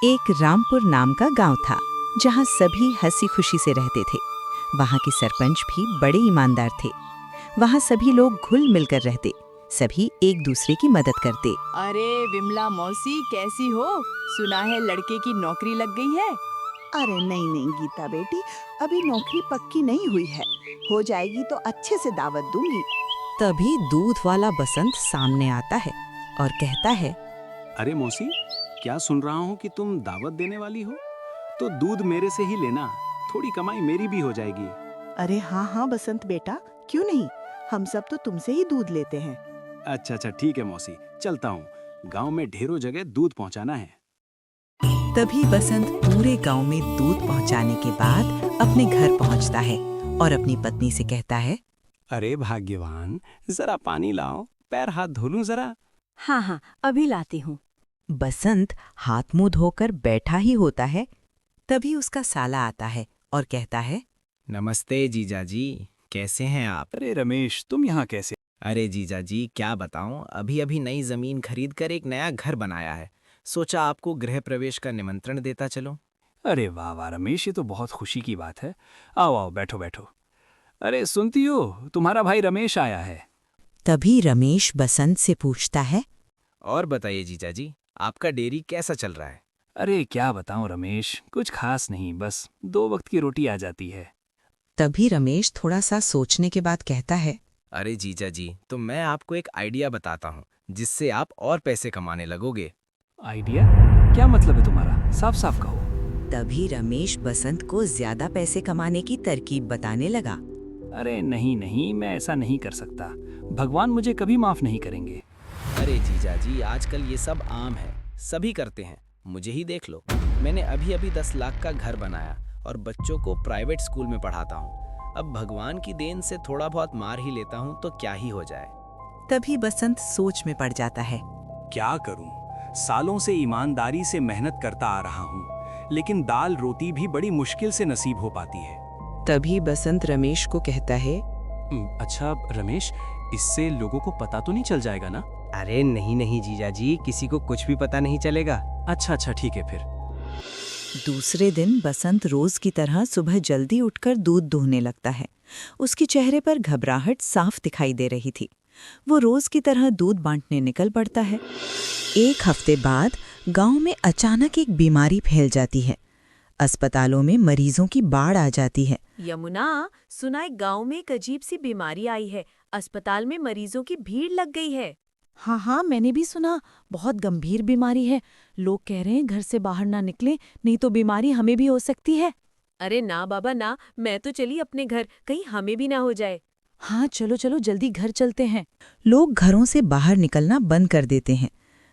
एक रामपुर नाम का गांव था जहां सभी हंसी खुशी से रहते थे। वहां के सरपंच भी बड़े ईमानदार थे। वहां सभी लोग घुल मिलकर रहते, सभी एक दूसरे की मदद करते। अरे विमला मौसी कैसी हो? सुना है लड़के की नौकरी लग गई है। अरे नहीं नहीं गीता बेटी, अभी नौकरी पक्की नहीं हुई है। हो जाएगी तो अच्छे से दावत दूंगी। तभी दूध वाला बसंत सामने आता है और कहता है, अरे मौसी, क्या सुन रहा हूँ कि तुम दावत देने वाली हो? तो दूध मेरे से ही लेना, थोड़ी कमाई मेरी भी हो जाएगी। अरे हाँ हाँ बसंत बेटा, क्यों नहीं, हम सब तो तुमसे ही दूध लेते हैं। अच्छा अच्छा ठीक है मौसी, चलता हूँ। गांव में ढेरों जगह दूध पहुँचाना है। तभी बसंत पूरे गांव में दूध पहुंचाने के बाद अपने घर पहुंचता है और अपनी पत्नी से कहता है, अरे भाग्यवान, जरा पानी लाओ, पैर हाथ धो लूं जरा। हाँ हाँ, अभी लाती हूँ। बसंत हाथ मुंह धोकर बैठा ही होता है, तभी उसका साला आता है और कहता है, नमस्ते जीजाजी, कैसे हैं आप? अरे रमेश, तुम यहाँ कैसे? अरे जीजाजी क्या बताऊं, अभी अभी नई जमीन खरीद कर एक नया घर बनाया है। सोचा आपको गृह प्रवेश का निमंत्रण देता चलो। अरे वाह वाह रमेश, ये तो बहुत खुशी की बात है। आओ आओ, बैठो बैठो। अरे सुनती हो, तुम्हारा भाई रमेश आया है। तभी रमेश बसंत से पूछता है, और बताइए जीजाजी, आपका डेयरी कैसा चल रहा है? अरे क्या बताऊं रमेश, कुछ खास नहीं, बस 2 वक्त की रोटी आ जाती है। तभी रमेश थोड़ा सा सोचने के बाद कहता है, अरे जीजाजी, तो मैं आपको एक आइडिया बताता हूँ जिससे आप और पैसे कमाने लगोगे। आइडिया? क्या मतलब है तुम्हारा? साफ साफ कहो। तभी रमेश बसंत को ज्यादा पैसे कमाने की तरकीब बताने लगा। अरे नहीं नहीं, मैं ऐसा नहीं कर सकता। भगवान मुझे कभी माफ नहीं करेंगे। अरे जीजाजी, आजकल ये सब आम है, सभी करते हैं। मुझे ही देख लो, मैंने अभी अभी 10 लाख का घर बनाया और बच्चों को प्राइवेट स्कूल में पढ़ाता हूँ। अब भगवान की देन से थोड़ा बहुत मार ही लेता हूँ तो क्या ही हो जाए। तभी बसंत सोच में पड़ जाता है। क्या करूं? सालों से ईमानदारी से मेहनत करता आ रहा हूँ, लेकिन दाल रोटी भी बड़ी मुश्किल से नसीब हो पाती है। तभी बसंत रमेश को कहता है, अच्छा रमेश, इससे लोगों को पता तो नहीं चल जाएगा ना? अरे नहीं नहीं जीजाजी, किसी को कुछ भी पता नहीं चलेगा। अच्छा अच्छा ठीक है फिर। दूसरे दिन बसंत रोज की तरह सुबह जल्दी उठकर दूध दूहने लगता है। उसके चेहरे पर घबराहट साफ दिखाई दे रही थी। वो रोज की तरह दूध बांटने निकल पड़ता है। एक हफ्ते बाद गांव में अचानक एक बीमारी फैल जाती है। अस्पतालों में मरीजों की बाढ़ आ जाती है। यमुना, सुना है गांव में एक अजीब सी बीमारी आई है। अस्पताल में मरीजों की भीड़ लग गई है। हाँ हाँ, मैंने भी सुना, बहुत गंभीर बीमारी है। लोग कह रहे हैं घर से बाहर ना निकलें, नहीं तो बीमारी हमें भी हो सकती है। अरे ना बाबा ना, मैं तो चली अपने घर, कहीं हमें भी ना हो जाए। हाँ चलो चलो, जल्दी घर चलते हैं। लोग घरों से बाहर निकलना बंद कर देते हैं।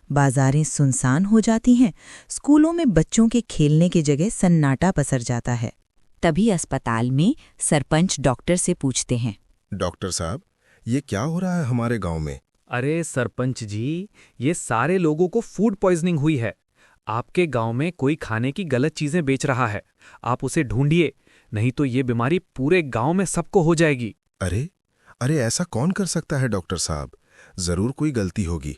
बाजारें सुनसान हो जाती हैं। स्कूलों में बच्चों के खेलने की जगह सन्नाटा पसर जाता है। तभी अस्पताल में सरपंच डॉक्टर से पूछते हैं, डॉक्टर साहब, ये क्या हो रहा है हमारे गांव में? अरे सरपंच जी, ये सारे लोगों को फूड पॉइजनिंग हुई है। आपके गांव में कोई खाने की गलत चीजें बेच रहा है। आप उसे ढूंढिए, नहीं तो ये बीमारी पूरे गांव में सबको हो जाएगी। अरे अरे, ऐसा कौन कर सकता है डॉक्टर साहब? जरूर कोई गलती होगी।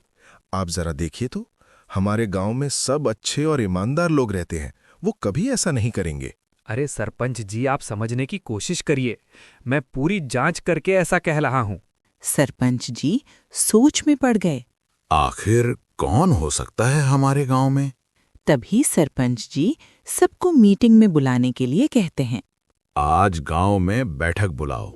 आप जरा देखिए तो, हमारे गांव में सब अच्छे और ईमानदार लोग रहते हैं, वो कभी ऐसा नहीं करेंगे। अरे सरपंच जी, आप समझने की कोशिश करिए। मैं पूरी जांच करके ऐसा कह रहा हूं। सरपंच जी सोच में पड़ गए। आखिर कौन हो सकता है हमारे गांव में? तभी सरपंच जी सबको मीटिंग में बुलाने के लिए कहते हैं। आज गांव में बैठक बुलाओ।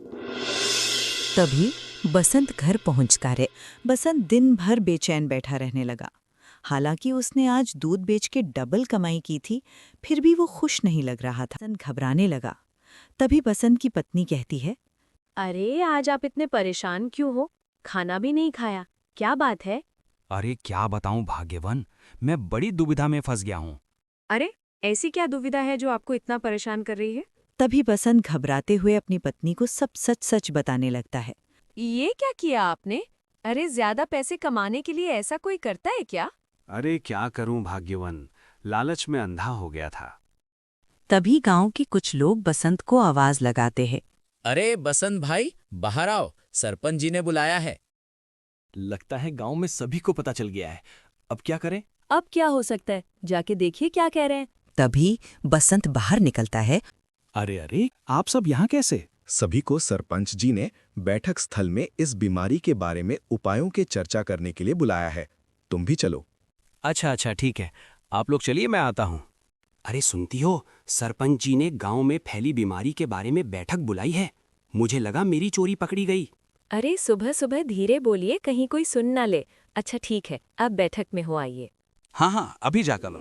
तभी बसंत घर पहुंचता रहे। बसंत दिन भर बेचैन बैठा रहने लगा। हालांकि उसने आज दूध बेच के डबल कमाई की थी, फिर भी वो खुश नहीं लग रहा था। बसंत घबराने लगा। तभी बसंत की पत्नी कहती है, अरे आज आप इतने परेशान क्यों हो? खाना भी नहीं खाया, क्या बात है? अरे क्या बताऊं भाग्यवान, मैं बड़ी दुविधा में फंस गया हूँ। अरे ऐसी क्या दुविधा है जो आपको इतना परेशान कर रही है? तभी बसंत घबराते हुए अपनी पत्नी को सब सच सच बताने लगता है। ये क्या किया आपने? अरे ज्यादा पैसे कमाने के लिए ऐसा कोई करता है क्या? अरे क्या करूं भाग्यवान, लालच में अंधा हो गया था। तभी गांव के कुछ लोग बसंत को आवाज लगाते हैं, अरे बसंत भाई, बाहर आओ, सरपंच जी ने बुलाया है। लगता है गांव में सभी को पता चल गया है। अब क्या करें? अब क्या हो सकता है, जाके देखिए क्या कह रहे हैं। तभी बसंत बाहर निकलता है। अरे अरे, आप सब यहाँ कैसे? सभी को सरपंच जी ने बैठक स्थल में इस बीमारी के बारे में उपायों के चर्चा करने के लिए बुलाया है। तुम भी चलो। अच्छा अच्छा, ठीक है, आप लोग चलिए, मैं आता हूँ। अरे सुनती हो, सरपंच जी ने गांव में फैली बीमारी के बारे में बैठक बुलाई है। मुझे लगा मेरी चोरी पकड़ी गई। अरे सुबह सुबह धीरे बोलिए, कहीं कोई सुन ना ले। अच्छा ठीक है, अब बैठक में हो आइए। हाँ, अभी जाकर लो।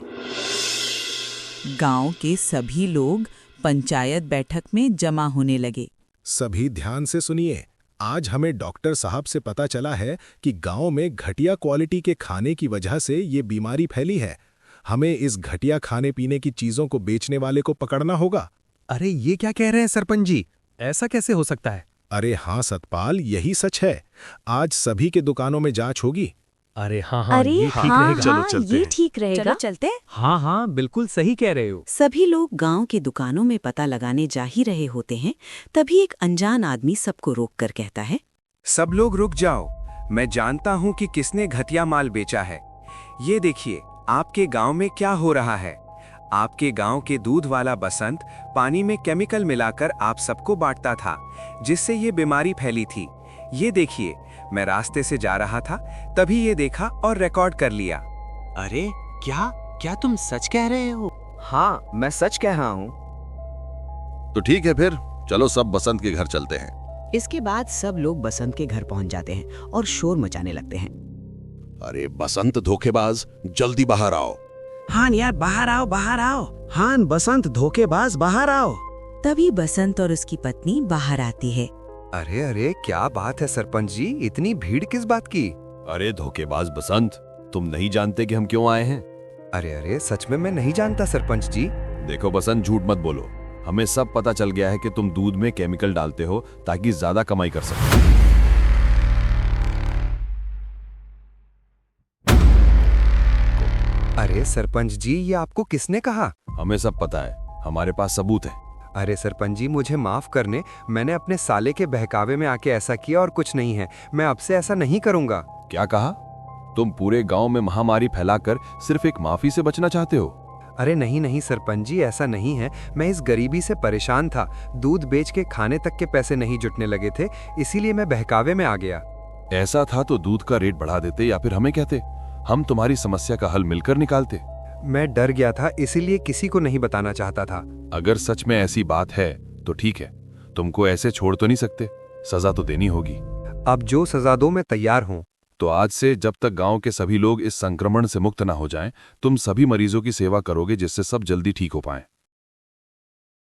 गांव के सभी लोग पंचायत बैठक में जमा होने लगे। सभी ध्यान से सुनिए। आज हमें डॉक्टर साहब से पता चला है कि गांव में घटिया क्वालिटी के खाने की वजह से ये बीमारी फैली है। हमें इस घटिया खाने पीने की चीजों को बेचने वाले को पकड़ना होगा। अरे ये क्या कह रहे हैं सरपंच जी? ऐसा कैसे हो सकता है? अरे हाँ सतपाल, यही सच है। आज सभी के दुकानों में जांच होगी। अरे हाँ, अरे ये ठीक हाँ, रहेगा। चलो चलते ये हैं। ठीक रहेगा। चलो चलते। हाँ, बिल्कुल सही कह रहे हो। सभी लोग गांव के दुकानों में पता लगाने जा ही रहे होते हैं, तभी एक अनजान आदमी सबको रोककर कहता है, सब लोग रुक जाओ, मैं जानता हूँ कि किसने घटिया माल बेचा है। ये देखिए, आपके गांव में क्या हो रहा है। आपके गांव के दूध वाला बसंत पानी में केमिकल मिलाकर आप सबको बांटता था, जिससे ये बीमारी फैली थी। ये देखिए, मैं रास्ते से जा रहा था, तभी ये देखा और रिकॉर्ड कर लिया। अरे क्या तुम सच कह रहे हो? हाँ, मैं सच कह रहा हूँ। तो ठीक है, फिर चलो सब बसंत के घर चलते हैं। इसके बाद सब लोग बसंत के घर पहुंच जाते हैं और शोर मचाने लगते हैं। अरे बसंत धोखेबाज, जल्दी बाहर आओ। हान यार, बाहर आओ, बाहर आओ। हान, बसंत धोखेबाज, बाहर आओ। तभी बसंत और उसकी पत्नी बाहर आती है। अरे क्या बात है सरपंच जी, इतनी भीड़ किस बात की? अरे धोखेबाज बसंत, तुम नहीं जानते कि हम क्यों आए हैं? अरे सच में मैं नहीं जानता सरपंच जी। देखो बसंत, झूठ मत बोलो। हमें सब पता चल गया है कि तुम दूध में केमिकल डालते हो ताकि ज्यादा कमाई कर सको। अरे सरपंच जी, ये आपको किसने कहा? हमें सब पता है, हमारे पास सबूत है। अरे सरपंच जी, मुझे माफ करने, मैंने अपने साले के बहकावे में आके ऐसा किया और कुछ नहीं है। मैं अब से ऐसा नहीं करूंगा। क्या कहा? तुम पूरे गांव में महामारी फैलाकर सिर्फ एक माफी से बचना चाहते हो? अरे नहीं सरपंच जी, ऐसा नहीं है। मैं इस गरीबी से परेशान था। दूध बेच के खाने तक के पैसे नहीं जुटने लगे थे, इसीलिए मैं बहकावे में आ गया। ऐसा था तो दूध का रेट बढ़ा देते या फिर हमें कहते, हम तुम्हारी समस्या का हल मिलकर निकालते। मैं डर गया था, इसीलिए किसी को नहीं बताना चाहता था। अगर सच में ऐसी बात है तो ठीक है, तुमको ऐसे छोड़ तो नहीं सकते, सजा तो देनी होगी। अब जो सजा दो मैं तैयार हूँ। तो आज से जब तक गांव के सभी लोग इस संक्रमण से मुक्त ना हो जाएं, तुम सभी मरीजों की सेवा करोगे जिससे सब जल्दी ठीक हो पाएं।